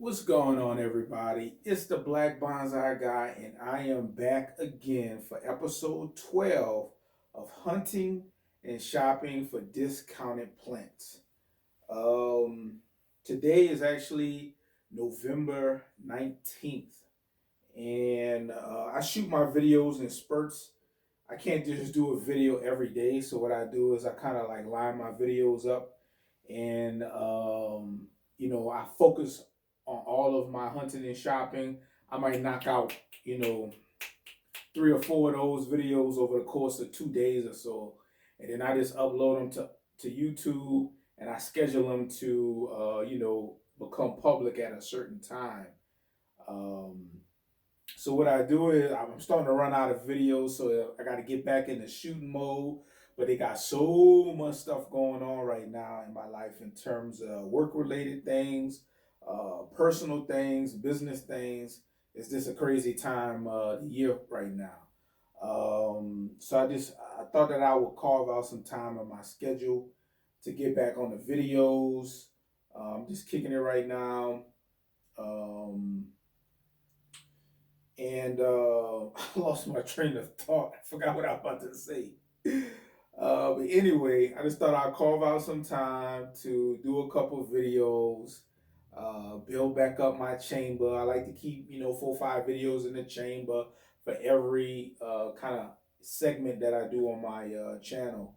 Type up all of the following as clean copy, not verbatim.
What's going on, everybody? It's the Black Bonsai Guy, and I am back again for episode 12 of Hunting and Shopping for Discounted Plants. Um, Today is actually November 19th, and I shoot my videos in spurts. I can't just do a video every day, so what I do is I kind of like line my videos up and I focus on all of my hunting and shopping. I might knock out, you know, three or four of those videos over the course of 2 days or so. And then I just upload them to YouTube and I schedule them to, become public at a certain time. Um, so what I do is I'm starting to run out of videos, so I got to get back into shooting mode. But they got so much stuff going on right now in my life in terms of work-related things, personal things, business things. It's just a crazy time of the year right now. So I thought that I would carve out some time in my schedule to get back on the videos. Just kicking it right now. Um, and I lost my train of thought. I forgot what I was about to say. But anyway, I just thought I'd carve out some time to do a couple videos, build back up my chamber. I like to keep, 4 or 5 videos in the chamber for every kind of segment that I do on my channel.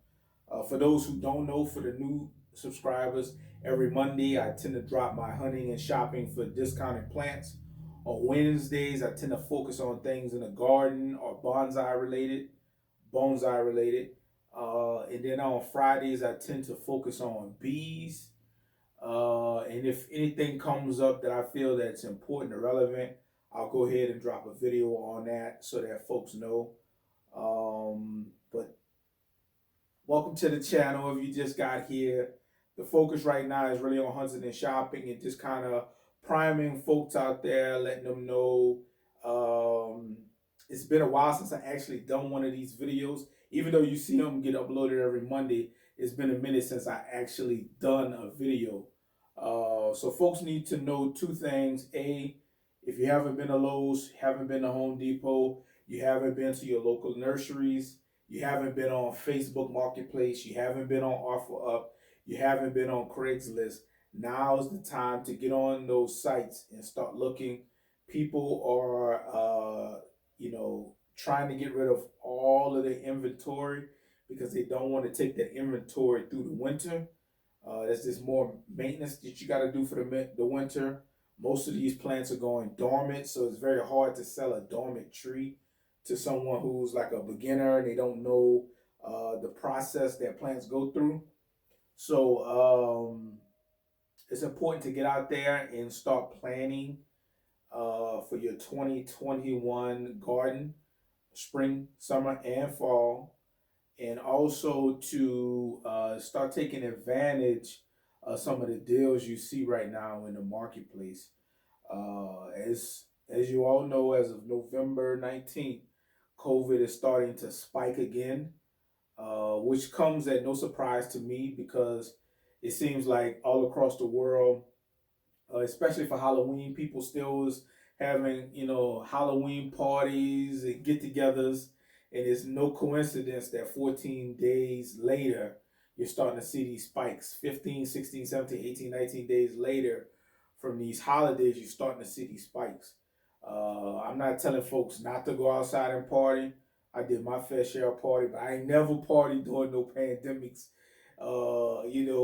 For those who don't know, for the new subscribers, every Monday I tend to drop my hunting and shopping for discounted plants. On Wednesdays, I tend to focus on things in the garden or bonsai related. And then on Fridays, I tend to focus on bees. And if anything comes up that I feel that's important or relevant, I'll go ahead and drop a video on that so that folks know. But welcome to the channel. If you just got here, the focus right now is really on hunting and shopping and just kind of priming folks out there, letting them know. It's been a while since I actually done one of these videos. Even though you see them get uploaded every Monday, it's been a minute since I actually done a video. So folks need to know two things. A, if you haven't been to Lowe's, haven't been to Home Depot, you haven't been to your local nurseries, you haven't been on Facebook Marketplace, you haven't been on OfferUp, you haven't been on Craigslist, now is the time to get on those sites and start looking. People are, trying to get rid of all of their inventory because they don't want to take that inventory through the winter. There's just more maintenance that you got to do for the winter. Most of these plants are going dormant, so it's very hard to sell a dormant tree to someone who's like a beginner and they don't know the process that plants go through. So it's important to get out there and start planning for your 2021 garden, spring, summer, and fall, and also to start taking advantage of some of the deals you see right now in the marketplace. As you all know, as of November 19th, COVID is starting to spike again, which comes at no surprise to me because it seems like all across the world, especially for Halloween, people still is having, Halloween parties and get-togethers, and it's no coincidence that 14 days later, you're starting to see these spikes. 15, 16, 17, 18, 19 days later from these holidays, you're starting to see these spikes. I'm not telling folks not to go outside and party. I did my fair share of party, but I ain't never partied during no pandemics.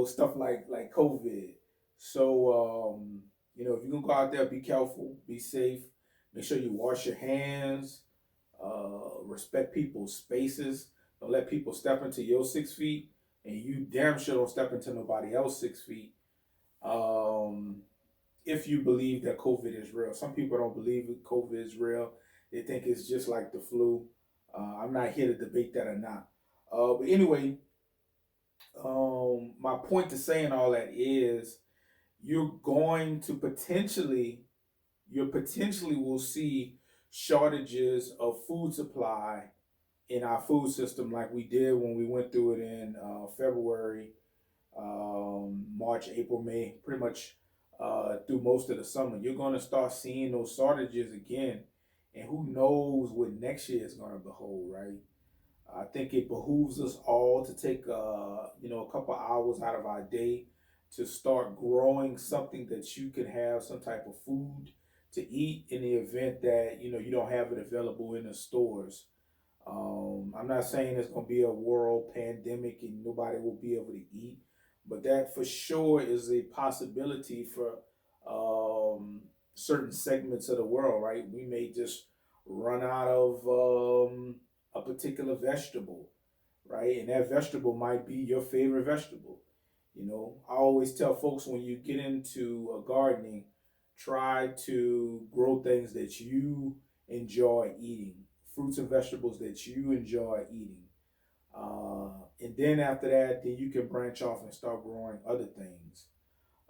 Stuff like COVID. So if you can go out there, be careful, be safe. Make sure you wash your hands. Respect people's spaces. Don't let people step into your 6 feet, and you damn sure don't step into nobody else 6 feet. If you believe that COVID is real, some people don't believe that COVID is real. They think it's just like the flu. I'm not here to debate that or not. But anyway, my point to saying all that is you're going to you potentially will see shortages of food supply in our food system like we did when we went through it in February, March, April, May, pretty much through most of the summer. You're going to start seeing those shortages again, and who knows what next year is going to behold, right? I think it behooves us all to take a couple hours out of our day to start growing something that you can have some type of food to eat in the event that you don't have it available in the stores. I'm not saying it's going to be a world pandemic and nobody will be able to eat, but that for sure is a possibility for certain segments of the world, right? We may just run out of a particular vegetable, right? And that vegetable might be your favorite vegetable. I always tell folks when you get into gardening, try to grow things that you enjoy eating, fruits and vegetables that you enjoy eating. And then after that, then you can branch off and start growing other things.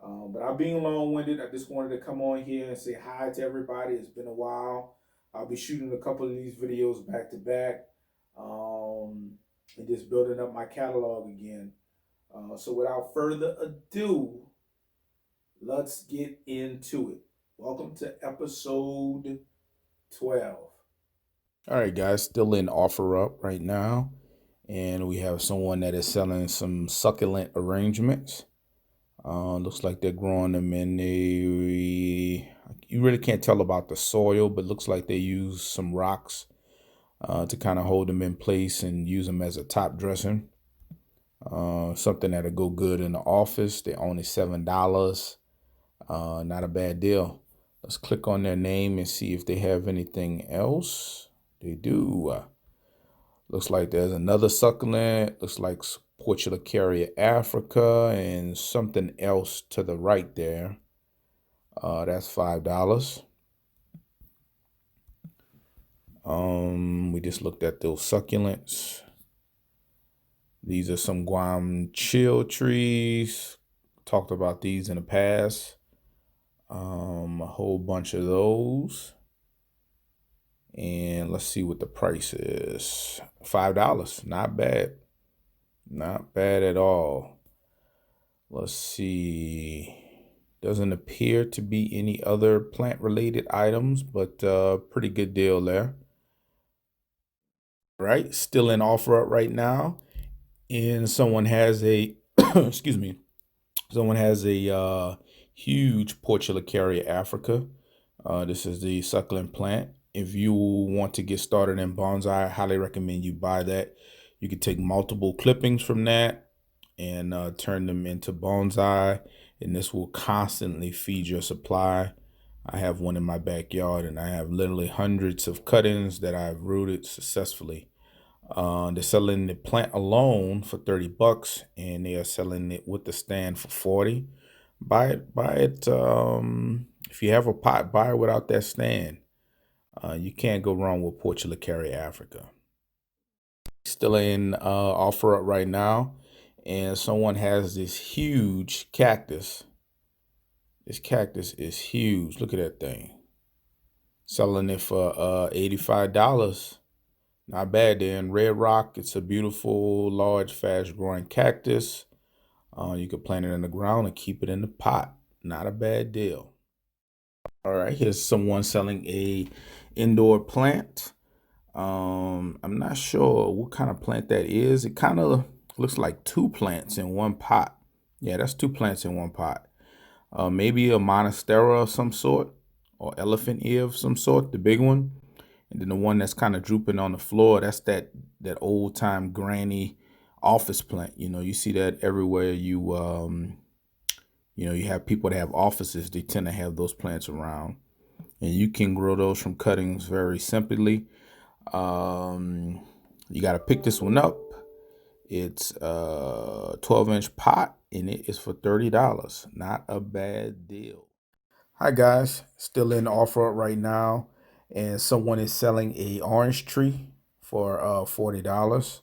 But I'm being long winded. I just wanted to come on here and say hi to everybody. It's been a while. I'll be shooting a couple of these videos back to back and just building up my catalog again. So without further ado, let's get into it. Welcome to episode 12. All right, guys, still in OfferUp right now. And we have someone that is selling some succulent arrangements. Looks like they're growing them in you really can't tell about the soil, but looks like they use some rocks to kind of hold them in place and use them as a top dressing. Something that'll go good in the office. They're only $7. Not a bad deal. Let's click on their name and see if they have anything else. They do. Looks like there's another succulent. Looks like Portulacaria Africa and something else to the right there. That's $5. We just looked at those succulents. These are some Guam chill trees. Talked about these in the past. A whole bunch of those. And let's see what the price is. $5. Not bad. Not bad at all. Let's see. Doesn't appear to be any other plant-related items, but pretty good deal there. Right, still in OfferUp right now. And someone has a, excuse me, someone has a huge Portulacaria Africa. This is the succulent plant. If you want to get started in bonsai, I highly recommend you buy that. You can take multiple clippings from that and turn them into bonsai, and this will constantly feed your supply. I have one in my backyard, and I have literally hundreds of cuttings that I've rooted successfully. They're selling the plant alone for $30, and they are selling it with the stand for $40. Buy it. If you have a pot, buy it without that stand. You can't go wrong with Portulacaria Africa. Still in OfferUp right now, and someone has this huge cactus. This cactus is huge. Look at that thing. Selling it for $85. Not bad. They're in red rock. It's a beautiful, large, fast-growing cactus. You can plant it in the ground and keep it in the pot. Not a bad deal. All right, here's someone selling a indoor plant. I'm not sure what kind of plant that is. It kind of looks like two plants in one pot. Yeah, that's two plants in one pot. Maybe a monstera of some sort, or elephant ear of some sort, the big one. And then the one that's kind of drooping on the floor, that's that old time granny office plant. You see that everywhere you have people that have offices, they tend to have those plants around. And you can grow those from cuttings very simply. You got to pick this one up. It's a 12-inch pot, and it is for $30. Not a bad deal. Hi, guys. Still in OfferUp right now. And someone is selling a orange tree for $40.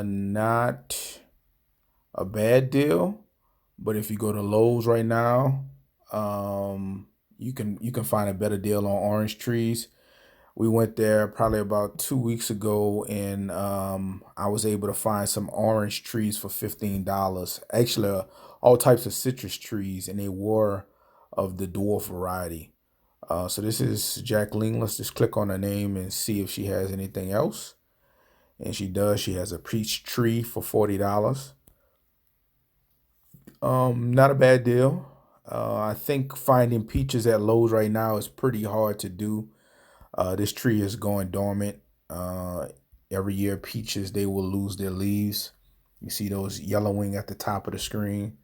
Not a bad deal, but if you go to Lowe's right now, you can find a better deal on orange trees. We went there probably about 2 weeks ago, and I was able to find some orange trees for $15. Actually, all types of citrus trees, and they were of the dwarf variety. So this is Jacqueline. Let's just click on her name and see if she has anything else. And she does. She has a peach tree for $40. Not a bad deal. I think finding peaches at Lowe's right now is pretty hard to do. This tree is going dormant. Every year, peaches, they will lose their leaves. You see those yellowing at the top of the screen.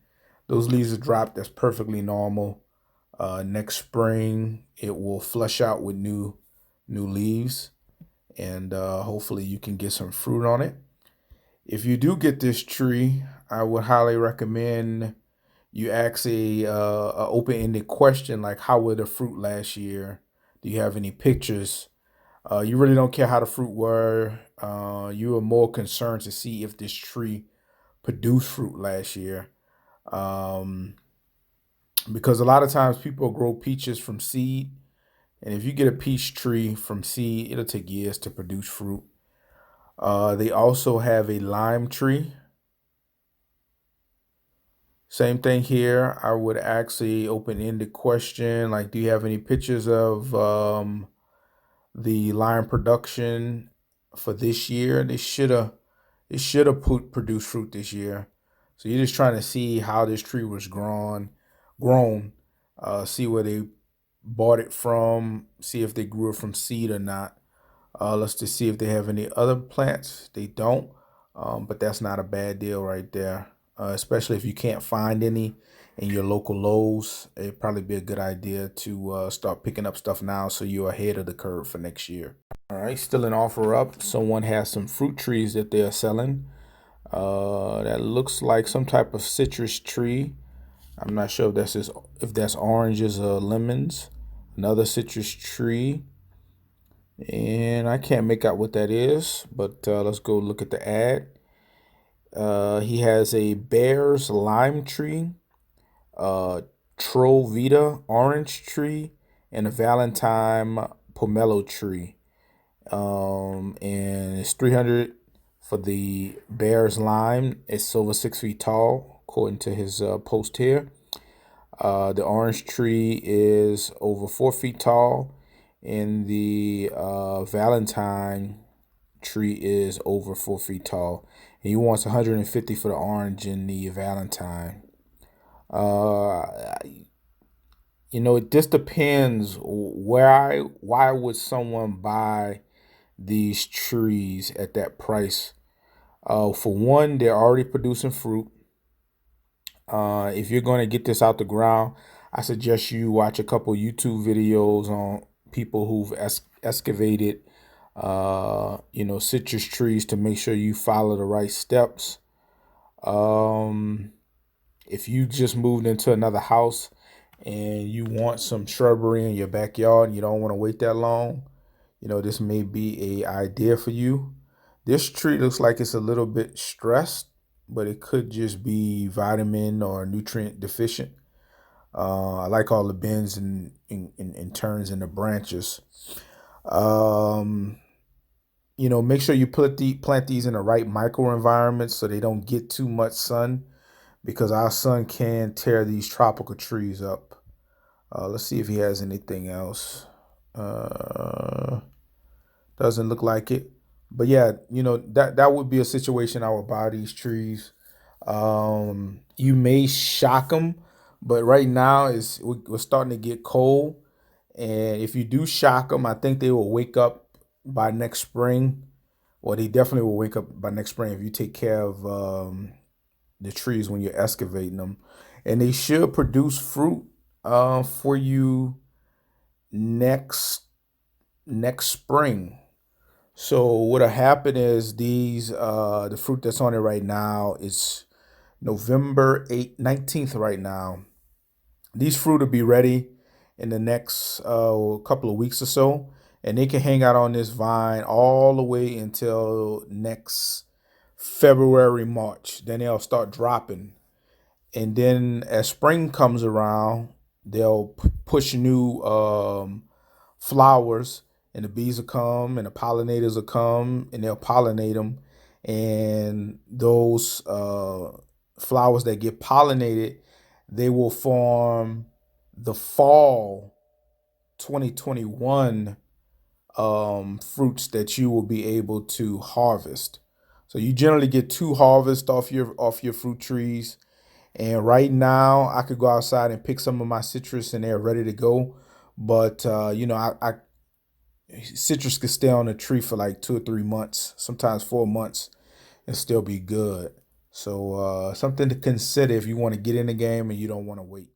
Those leaves are dropped. That's perfectly normal. Next spring, it will flush out with new leaves, and hopefully you can get some fruit on it. If you do get this tree, I would highly recommend you ask a open-ended question like, how were the fruit last year? Do you have any pictures? You really don't care how the fruit were. You are more concerned to see if this tree produced fruit last year. Um, because a lot of times people grow peaches from seed. And if you get a peach tree from seed, it'll take years to produce fruit. They also have a lime tree. Same thing here. I would ask a open-ended question like, do you have any pictures of the lime production for this year? They should have produced fruit this year. So you're just trying to see how this tree was grown, see where they bought it from, see if they grew it from seed or not. Let's just see if they have any other plants. They don't, but that's not a bad deal right there. Especially if you can't find any in your local Lowe's, it'd probably be a good idea to start picking up stuff now so you're ahead of the curve for next year. All right, still an offer up. Someone has some fruit trees that they are selling. That looks like some type of citrus tree. I'm not sure if that's oranges or lemons. Another citrus tree. And I can't make out what that is, but let's go look at the ad. He has a Bear's lime tree, a Trovita orange tree, and a Valentine pomelo tree. And it's 300 for the Bear's lime. It's over 6 feet tall, according to his post here. The orange tree is over 4 feet tall, and the Valentine tree is over 4 feet tall. And he wants 150 for the orange and the Valentine. Uh, it just depends. Why would someone buy these trees at that price? For one, they're already producing fruit. If you're going to get this out the ground, I suggest you watch a couple YouTube videos on people who've excavated, citrus trees to make sure you follow the right steps. If you just moved into another house and you want some shrubbery in your backyard and you don't want to wait that long, this may be a idea for you. This tree looks like it's a little bit stressed, but it could just be vitamin or nutrient deficient. I like all the bends and turns in the branches. Um, make sure you plant these in the right microenvironment so they don't get too much sun, because our sun can tear these tropical trees up. Let's see if he has anything else. Doesn't look like it. But yeah, that would be a situation I would buy these trees. You may shock them, but right now we're starting to get cold, and if you do shock them, I think they will wake up by next spring. Well, they definitely will wake up by next spring if you take care of the trees when you're excavating them, and they should produce fruit for you next spring. So what'll happen is the fruit that's on it right now is November 19th right now. These fruit will be ready in the next couple of weeks or so, and they can hang out on this vine all the way until next February, March. Then they'll start dropping. And then as spring comes around, they'll push new flowers, and the bees will come and the pollinators will come and they'll pollinate them. And those flowers that get pollinated, they will form the fall 2021 fruits that you will be able to harvest. So you generally get two harvests off your fruit trees. And right now, I could go outside and pick some of my citrus, and they're ready to go. But citrus could stay on the tree for like 2 or 3 months, sometimes 4 months, and still be good. So something to consider if you want to get in the game and you don't want to wait.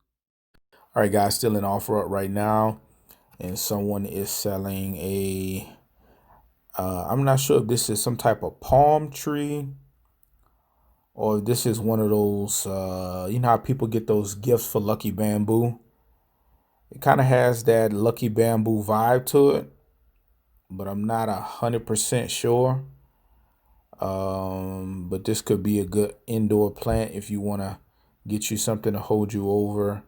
All right, guys, still in offer up right now, and someone is selling a. I'm not sure if this is some type of palm tree or if this is one of those. You know how people get those gifts for Lucky Bamboo. It kind of has that Lucky Bamboo vibe to it, but I'm not 100% sure. But this could be a good indoor plant if you want to get you something to hold you over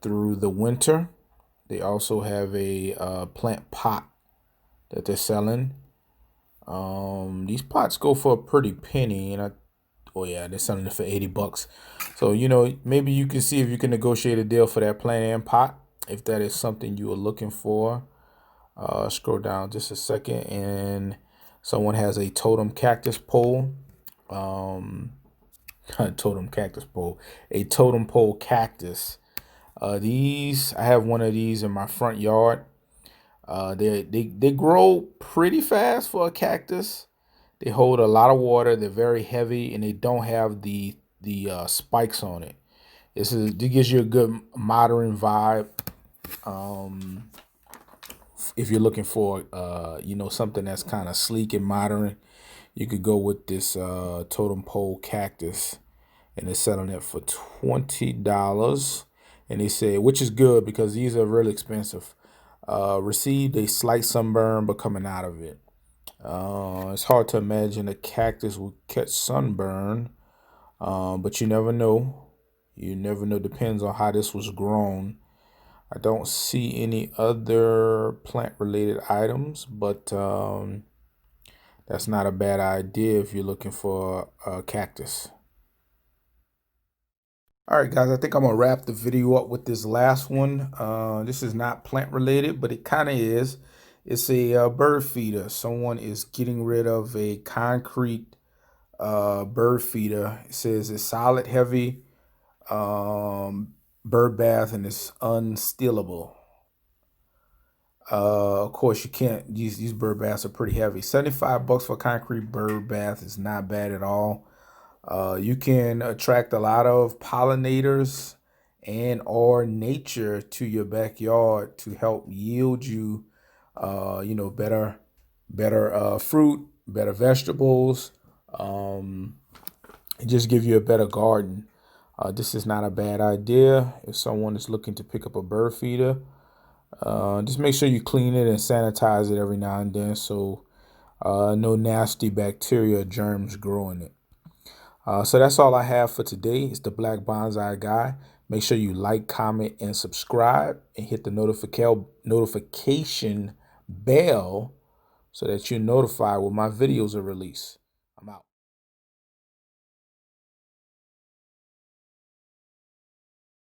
through the winter. They also have a plant pot that they're selling. These pots go for a pretty penny, and oh yeah, they're selling it for $80. So maybe you can see if you can negotiate a deal for that plant and pot if that is something you are looking for. Scroll down just a second, and someone has a totem cactus pole. Totem cactus pole, a totem pole cactus. These I have one of these in my front yard. They grow pretty fast for a cactus. They hold a lot of water. They're very heavy, and they don't have the spikes on it. It gives you a good modern vibe. If you're looking for something that's kind of sleek and modern, you could go with this totem pole cactus, and they're selling it for $20. And they say, which is good because these are really expensive. Received a slight sunburn, but coming out of it. It's hard to imagine a cactus will catch sunburn, but you never know. You never know. Depends on how this was grown. I don't see any other plant-related items, but that's not a bad idea if you're looking for a cactus. All right, guys, I think I'm gonna wrap the video up with this last one. This is not plant related, but it kind of is. It's a bird feeder. Someone is getting rid of a concrete bird feeder. It says it's solid, heavy bird bath, and it's unstealable. Of course, you can't. These bird baths are pretty heavy. $75 for a concrete bird bath is not bad at all. You can attract a lot of pollinators and or nature to your backyard to help yield you, better fruit, better vegetables, and just give you a better garden. This is not a bad idea if someone is looking to pick up a bird feeder. Just make sure you clean it and sanitize it every now and then so no nasty bacteria or germs grow in it. So that's all I have for today. It's the Black Bonsai Guy. Make sure you like, comment, and subscribe, and hit the notification bell so that you're notified when my videos are released.